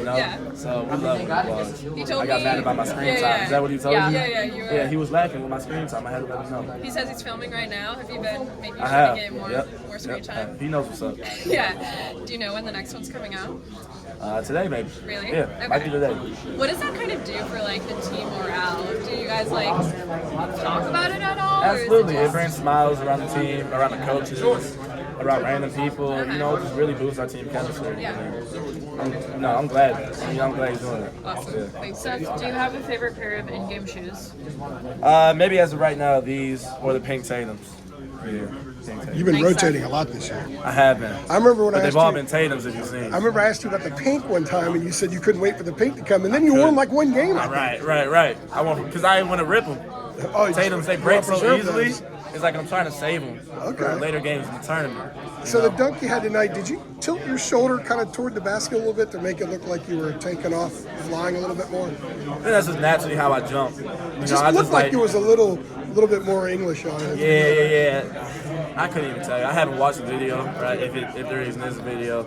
know? Yeah. So we love vlogs. He told I got me, mad about my screen time. Yeah. Is that what he told you? Yeah, Yeah, he was laughing with my screen time. I had to let him know. He says he's filming right now. Have you been maybe I trying have. to get more screen time? He knows what's up. Yeah. Do you know when the next one's coming out? Today, maybe. Really? Yeah, Okay. might be today. What does that kind of do for like the team morale? Do you guys like talk about it at all? Absolutely. It brings smiles around the team, around the coaches, around random people. You know, it just really boosts our team chemistry. Yeah. I'm glad. I'm glad he's doing it. Awesome. Yeah. Thanks. Seth, do you have a favorite pair of in-game shoes? Maybe as of right now, these or the pink Tatums. Yeah. You've been rotating a lot this year. I have been. I remember when but I they've asked all you, been Tatums, if you've seen. I remember I asked you about the pink one time, and you said you couldn't wait for the pink to come, and then you wore them like one game. Right. I want because I didn't want to rip them. Oh, Tatums, they break so easily. It's like I'm trying to save them for later games in the tournament. So the dunk you had tonight, did you tilt your shoulder kind of toward the basket a little bit to make it look like you were taking off, flying a little bit more? I think that's just naturally how I jump. It looked like there was a little bit more English on it. Yeah. I couldn't even tell you. I haven't watched the video, right? If there even is a video,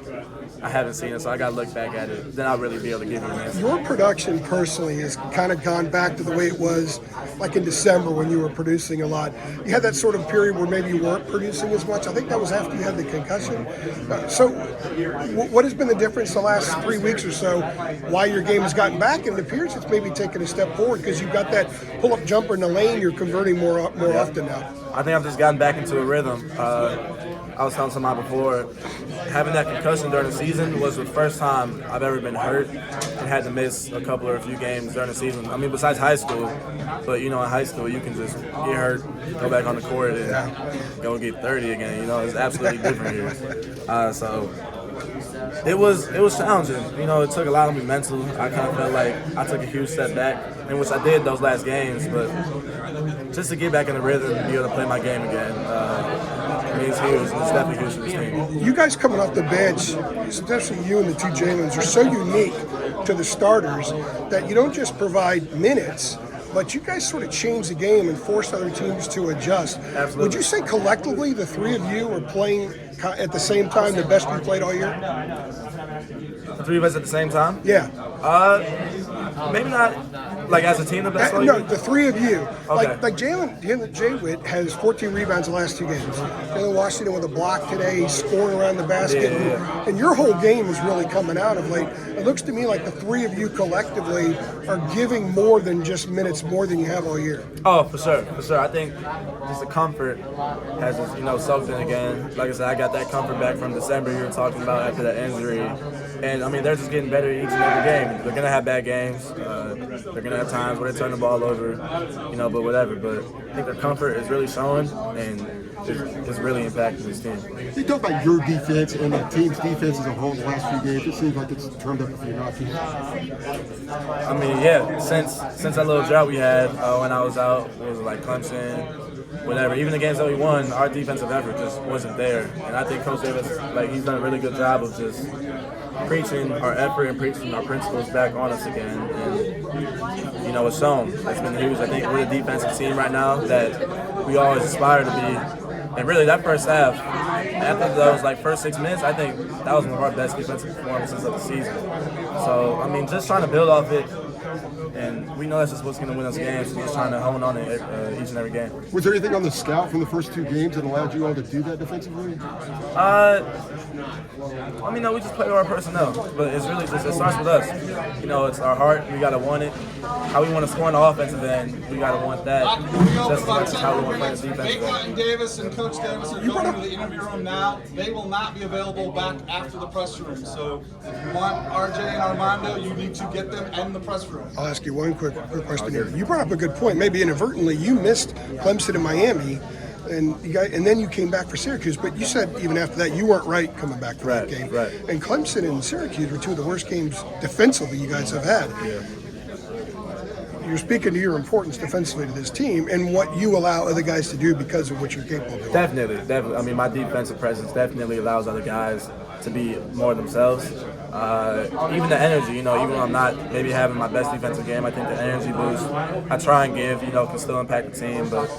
I haven't seen it, so I got to look back at it. Then I'll really be able to give you an answer. Your production personally has kind of gone back to the way it was like in December when you were producing a lot. You had that sort of period where maybe you weren't producing as much. I think that was after you had the concussion. So what has been the difference the last 3 weeks or so, why your game has gotten back? And it appears it's maybe taken a step forward because you've got that pull-up jumper in the lane you're converting more often now. I think I've just gotten back into a rhythm. I was telling somebody before, having that concussion during the season was the first time I've ever been hurt and had to miss a couple or a few games during the season. I mean, besides high school, but in high school you can just get hurt, go back on the court and go get 30 again. It's absolutely different here. So it was challenging. It took a lot of me mental. I kind of felt like I took a huge step back, in which I did those last games, but just to get back in the rhythm and be able to play my game again, means huge. It's definitely huge for this team. You guys coming off the bench, especially you and the two Jalen's, are so unique to the starters that you don't just provide minutes, but you guys sort of change the game and force other teams to adjust. Absolutely. Would you say collectively the three of you are playing at the same time the best you played all year? The three of us at the same time? Yeah. Maybe not. Like as a team, the best. No, the three of you. Okay. Like Jay Witt has 14 rebounds the last two games. Jalen Washington with a block today, he's scoring around the basket. Yeah. And your whole game is really coming out of late. It looks to me like the three of you collectively are giving more than just minutes, more than you have all year. Oh, for sure. I think just the comfort has just, soaked in again. Like I said, I got that comfort back from December you were talking about after that injury. And, they're just getting better each and every game. They're going to have bad games. They're going to have times where they turn the ball over, but whatever. But I think their comfort is really showing, and it's really impacting this team. You talk about your defense and the team's defense as a whole the last few games. It seems like it's turned up a few notches. I mean, yeah, since that little drought we had when I was out, it was like Clemson, whatever. Even the games that we won, our defensive effort just wasn't there. And I think Coach Davis, he's done a really good job of just preaching our effort and preaching our principles back on us again. And, it's shown. It's been huge. I think we're the defensive team right now that we always aspire to be. And really, that first half, after those first 6 minutes, I think that was one of our best defensive performances of the season. So, just trying to build off it. And we know that's just what's going to win us games. So just trying to hone on it each and every game. Was there anything on the scout from the first two games that allowed you all to do that defensively? No, we just play with our personnel. But it's really just, it starts with us. It's our heart. We got to want it. How we want to score on the offensive end, we got to want that. Just as much as how we want to play the defense. Martin Davis and Coach Davis are going to the interview room now. They will not be available back after the press room. So if you want RJ and Armando, you need to get them in the press room. I'll ask you one quick question here. You brought up a good point. Maybe inadvertently, you missed Clemson and Miami, and then you came back for Syracuse. But you said even after that, you weren't right coming back for that game. Right. And Clemson and Syracuse were two of the worst games defensively you guys have had. Yeah. You're speaking to your importance defensively to this team and what you allow other guys to do because of what you're capable of doing. Definitely. My defensive presence definitely allows other guys to be more themselves. Even the energy, even when I'm not maybe having my best defensive game, I think the energy boost I try and give, can still impact the team. But,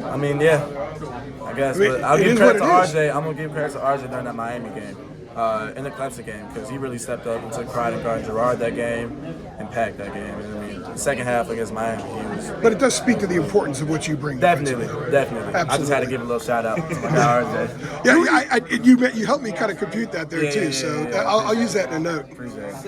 I guess. But I'll give credit to RJ. I'm going to give credit to RJ during that Miami game. in the Clemson game because he really stepped up and took pride in guarding Gerard that game and packed that game. And, I mean, the second half against Miami, he was. But it does speak to the importance of what you bring. Definitely. Absolutely. I just had to give a little shout out to my guy RJ. Yeah, you helped me kind of compute that there too. So I'll use that in a note. Appreciate it.